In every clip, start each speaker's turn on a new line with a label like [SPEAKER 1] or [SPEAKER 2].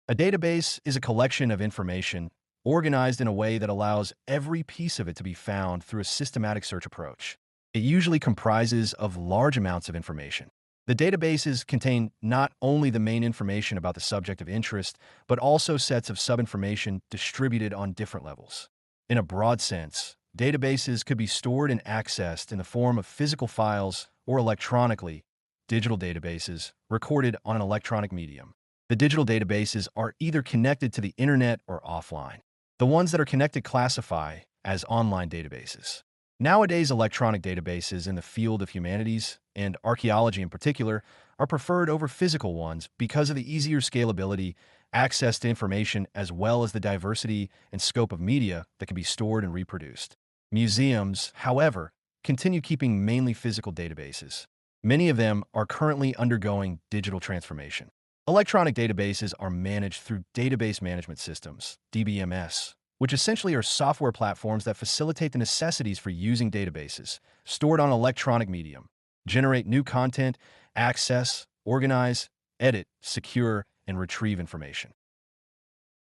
[SPEAKER 1] A database is a collection of information organized in a way that allows every piece of it to be found through a systematic search approach. It usually comprises of large amounts of information. The databases contain not only the main information about the subject of interest, but also sets of sub-information distributed on different levels. In a broad sense, databases could be stored and accessed in the form of physical files or electronically, digital databases recorded on an electronic medium. The digital databases are either connected to the internet or offline. The ones that are connected classify as online databases. Nowadays, electronic databases in the field of humanities, and archaeology in particular, are preferred over physical ones because of the easier scalability, access to information, as well as the diversity and scope of media that can be stored and reproduced. Museums, however, continue keeping mainly physical databases. Many of them are currently undergoing digital transformation. Electronic databases are managed through database management systems, DBMS, which essentially are software platforms that facilitate the necessities for using databases stored on electronic medium, generate new content, access, organize, edit, secure, and retrieve information.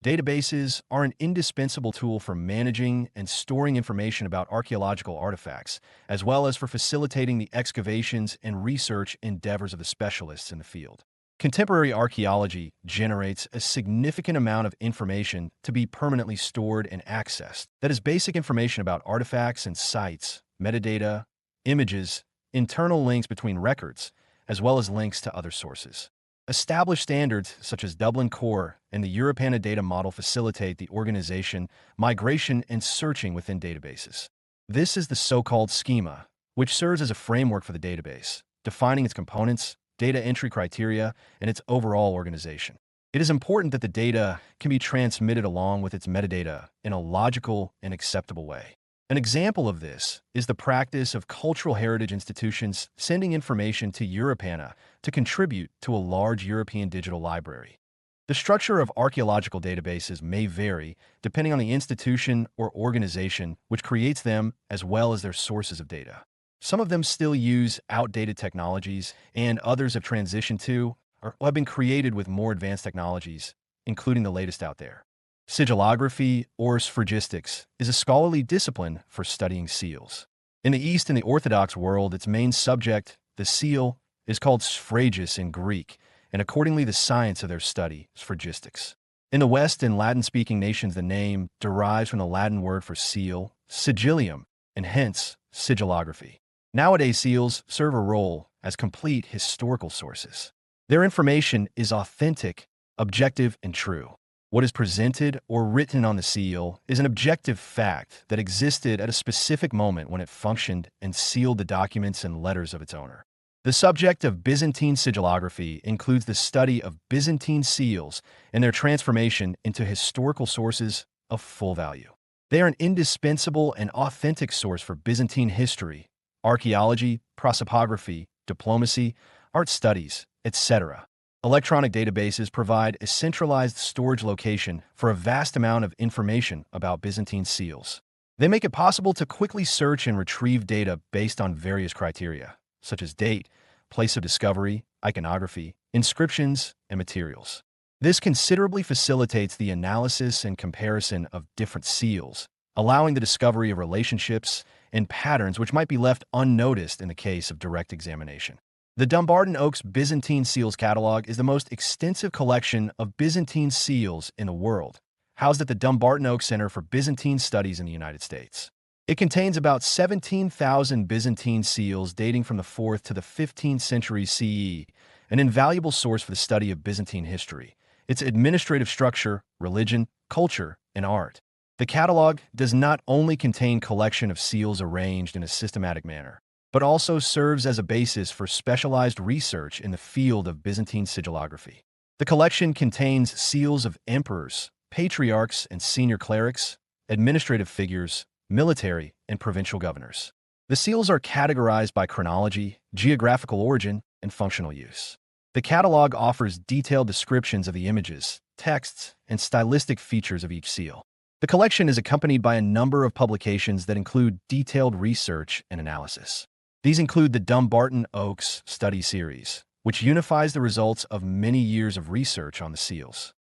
[SPEAKER 1] Databases are an indispensable tool for managing and storing information about archaeological artifacts, as well as for facilitating the excavations and research endeavors of the specialists in the field. Contemporary archaeology generates a significant amount of information to be permanently stored and accessed. That is basic information about artifacts and sites, metadata, images, internal links between records, as well as links to other sources. Established standards such as Dublin Core and the EACEA data model facilitate the organization, migration, and searching within databases. This is the so-called schema, which serves as a framework for the database, defining its components, data entry criteria, and its overall organization. It is important that the data can be transmitted along with its metadata in a logical and acceptable way. An example of this is the practice of cultural heritage institutions sending information to EACEA to contribute to a large European digital library. The structure of archaeological databases may vary depending on the institution or organization which creates them, as well as their sources of data. Some of them still use outdated technologies, and others have transitioned to or have been created with more advanced technologies, including the latest out there. Sigillography, or sphergistics, is a scholarly discipline for studying seals. In the East and the Orthodox world, its main subject, the seal, is called sphragis in Greek, and accordingly the science of their study, sphergistics. In the West and Latin-speaking nations, the name derives from the Latin word for seal, sigillium, and hence sigillography. Nowadays, seals serve a role as complete historical sources. Their information is authentic, objective, and true. What is presented or written on the seal is an objective fact that existed at a specific moment when it functioned and sealed the documents and letters of its owner. The subject of Byzantine Silgillography includes the study of Byzantine seals and their transformation into historical sources of full value. They are an indispensable and authentic source for Byzantine history, archaeology, prosopography, diplomacy, art studies, etc. Electronic databases provide a centralized storage location for a vast amount of information about Byzantine seals. They make it possible to quickly search and retrieve data based on various criteria, such as date, place of discovery, iconography, inscriptions, and materials. This considerably facilitates the analysis and comparison of different seals, allowing the discovery of relationships and patterns which might be left unnoticed in the case of direct examination. The Dumbarton Oaks Byzantine Seals Catalog is the most extensive collection of Byzantine seals in the world, housed at the Dumbarton Oaks Center for Byzantine Studies in the United States. It contains about 17,000 Byzantine seals dating from the 4th to the 15th century CE, an invaluable source for the study of Byzantine history, its administrative structure, religion, culture, and art. The catalog does not only contain collection of seals arranged in a systematic manner, but also serves as a basis for specialized research in the field of Byzantine sigillography. The collection contains seals of emperors, patriarchs and senior clerics, administrative figures, military, and provincial governors. The seals are categorized by chronology, geographical origin, and functional use. The catalog offers detailed descriptions of the images, texts, and stylistic features of each seal. The collection is accompanied by a number of publications that include detailed research and analysis. These include the Dumbarton Oaks Study Series, which unifies the results of many years of research on the seals.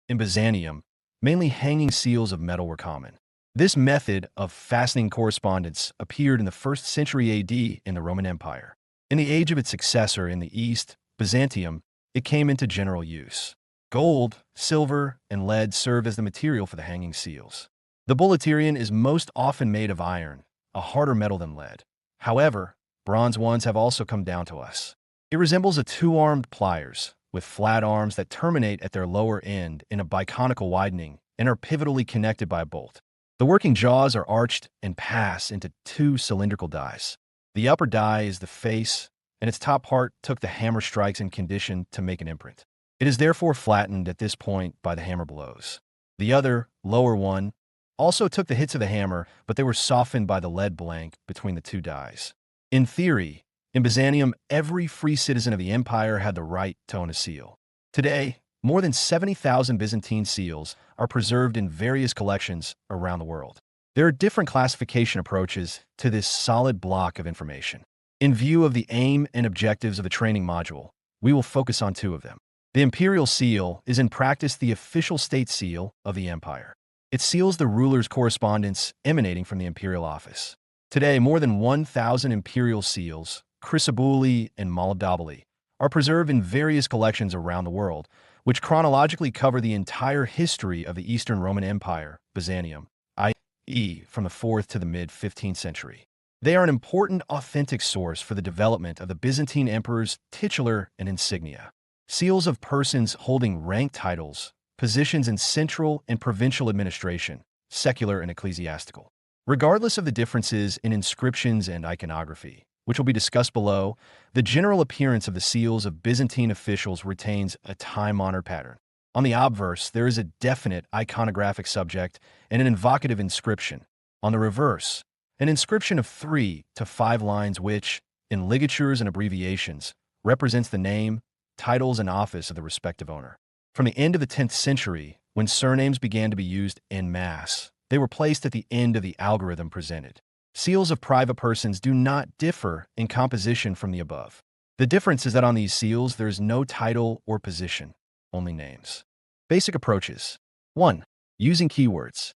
[SPEAKER 1] In Byzantium, mainly hanging seals of metal were common. This method of fastening correspondence appeared in the 1st century AD in the Roman Empire. In the age of its successor in the East, Byzantium, it came into general use. Gold, silver, and lead served as the material for the hanging seals. The boleterion is most often made of iron, a harder metal than lead. However, bronze ones have also come down to us. It resembles a two-armed pliers, with flat arms that terminate at their lower end in a biconical widening and are pivotally connected by a bolt. The working jaws are arched and pass into two cylindrical dies. The upper die is the face, and its top part took the hammer strikes in condition to make an imprint. It is therefore flattened at this point by the hammer blows. The other, lower one, also took the hits of the hammer, but they were softened by the lead blank between the two dies. In theory, in Byzantium, every free citizen of the empire had the right to own a seal. Today, more than 70,000 Byzantine seals are preserved in various collections around the world. There are different classification approaches to this solid block of information. In view of the aim and objectives of the training module, we will focus on two of them. The imperial seal is in practice the official state seal of the empire. It seals the ruler's correspondence emanating from the imperial office. Today, more than 1,000 imperial seals, chrysobullae and molybdobali, are preserved in various collections around the world, which chronologically cover the entire history of the Eastern Roman Empire, Byzantium, i.e., from the 4th to the mid-15th century. They are an important authentic source for the development of the Byzantine emperor's titular and insignia. Seals of persons holding rank titles, positions in central and provincial administration, secular and ecclesiastical. Regardless of the differences in inscriptions and iconography, which will be discussed below, the general appearance of the seals of Byzantine officials retains a time-honored pattern. On the obverse, there is a definite iconographic subject and an invocative inscription. On the reverse, an inscription of 3 to 5 lines which, in ligatures and abbreviations, represents the name, titles, and office of the respective owner. From the end of the 10th century, when surnames began to be used en masse, they were placed at the end of the algorithm presented. Seals of private persons do not differ in composition from the above. The difference is that on these seals there is no title or position, only names. Basic approaches. 1. Using keywords.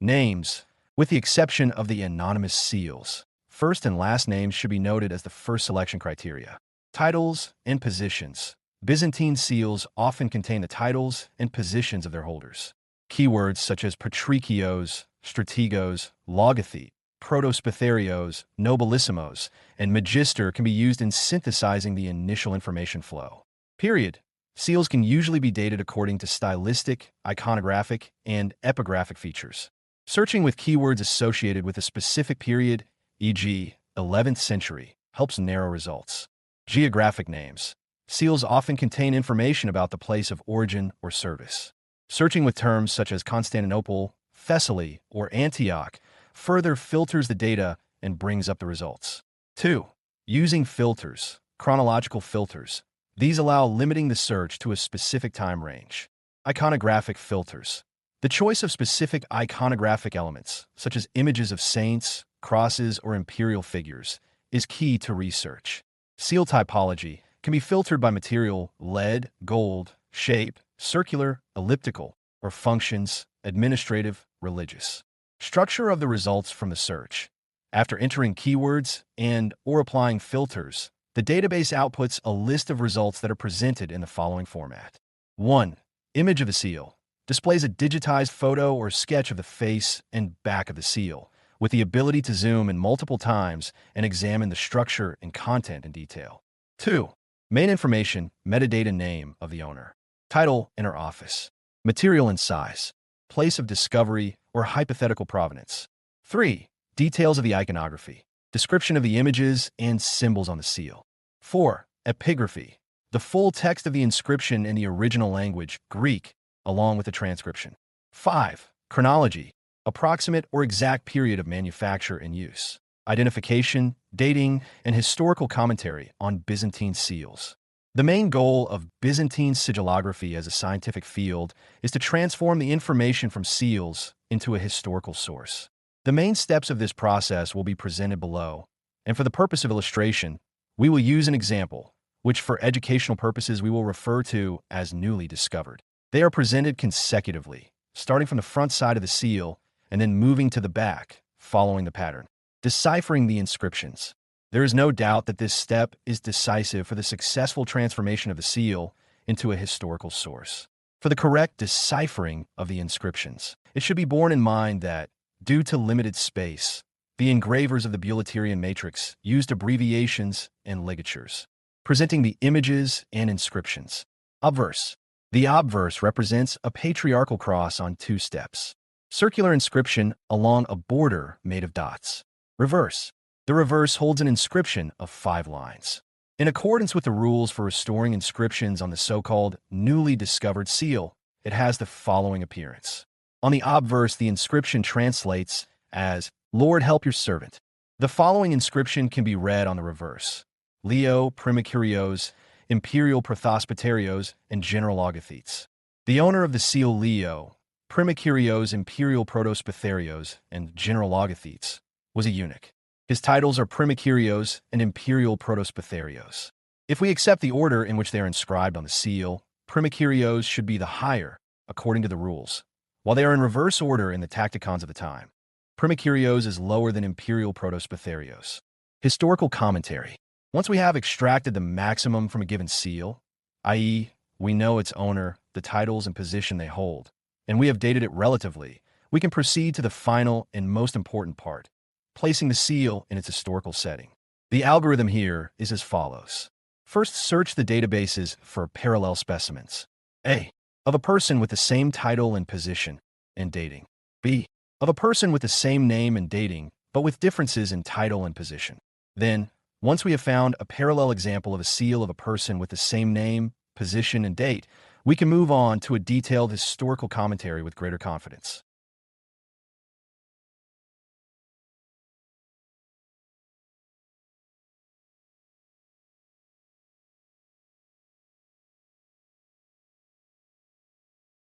[SPEAKER 1] Names. With the exception of the anonymous seals, first and last names should be noted as the first selection criteria. Titles and positions. Byzantine seals often contain the titles and positions of their holders. Keywords such as patrikios, strategos, logothete, protospitherios, nobilissimos, and magister can be used in synthesizing the initial information flow. Period. Seals can usually be dated according to stylistic, iconographic, and epigraphic features. Searching with keywords associated with a specific period, e.g., 11th century, helps narrow results. Geographic names. Seals often contain information about the place of origin or service. Searching with terms such as Constantinople, Thessaly, or Antioch further filters the data and brings up the results. 2. Using filters, chronological filters. These allow limiting the search to a specific time range. Iconographic filters. The choice of specific iconographic elements, such as images of saints, crosses, or imperial figures, is key to research. Seal typology can be filtered by material, lead, gold, shape, circular, elliptical, or functions, administrative, religious. Structure of the results from the search. After entering keywords and/or applying filters, the database outputs a list of results that are presented in the following format. 1. Image of a seal. Displays a digitized photo or sketch of the face and back of the seal, with the ability to zoom in multiple times and examine the structure and content in detail. 2. Main information, metadata name of the owner, title and/or office, material and size, place of discovery or hypothetical provenance. 3. Details of the iconography, description of the images and symbols on the seal. 4. Epigraphy, the full text of the inscription in the original language, Greek, along with the transcription. 5. Chronology, approximate or exact period of manufacture and use. Identification, dating, and historical commentary on Byzantine seals. The main goal of Byzantine Silgillography as a scientific field is to transform the information from seals into a historical source. The main steps of this process will be presented below, and for the purpose of illustration, we will use an example, which for educational purposes we will refer to as newly discovered. They are presented consecutively, starting from the front side of the seal and then moving to the back, following the pattern. Deciphering the inscriptions. There is no doubt that this step is decisive for the successful transformation of the seal into a historical source. For the correct deciphering of the inscriptions, it should be borne in mind that, due to limited space, the engravers of the Bulatirian matrix used abbreviations and ligatures, presenting the images and inscriptions. Obverse. The obverse represents a patriarchal cross on 2 steps. Circular inscription along a border made of dots. Reverse. The reverse holds an inscription of 5 lines. In accordance with the rules for restoring inscriptions on the so-called newly discovered seal, it has the following appearance. On the obverse, the inscription translates as, "Lord, help your servant." The following inscription can be read on the reverse. Leo Primicurios, Imperial Prothospitarios, and General Agathetes. The owner of the seal Leo Primicurios, Imperial Protospitharios, and General Agathetes was a eunuch. His titles are Primicurios and Imperial Protospitharios. If we accept the order in which they are inscribed on the seal, Primicurios should be the higher, according to the rules, while they are in reverse order in the tacticons of the time. Primicurios is lower than Imperial Protospitharios. Historical commentary. Once we have extracted the maximum from a given seal, i.e., we know its owner, the titles and position they hold, and we have dated it relatively, we can proceed to the final and most important part, placing the seal in its historical setting. The algorithm here is as follows. First, search the databases for parallel specimens. A. Of a person with the same title and position and dating. B. Of a person with the same name and dating, but with differences in title and position. Then, once we have found a parallel example of a seal of a person with the same name, position, and date, we can move on to a detailed historical commentary with greater confidence.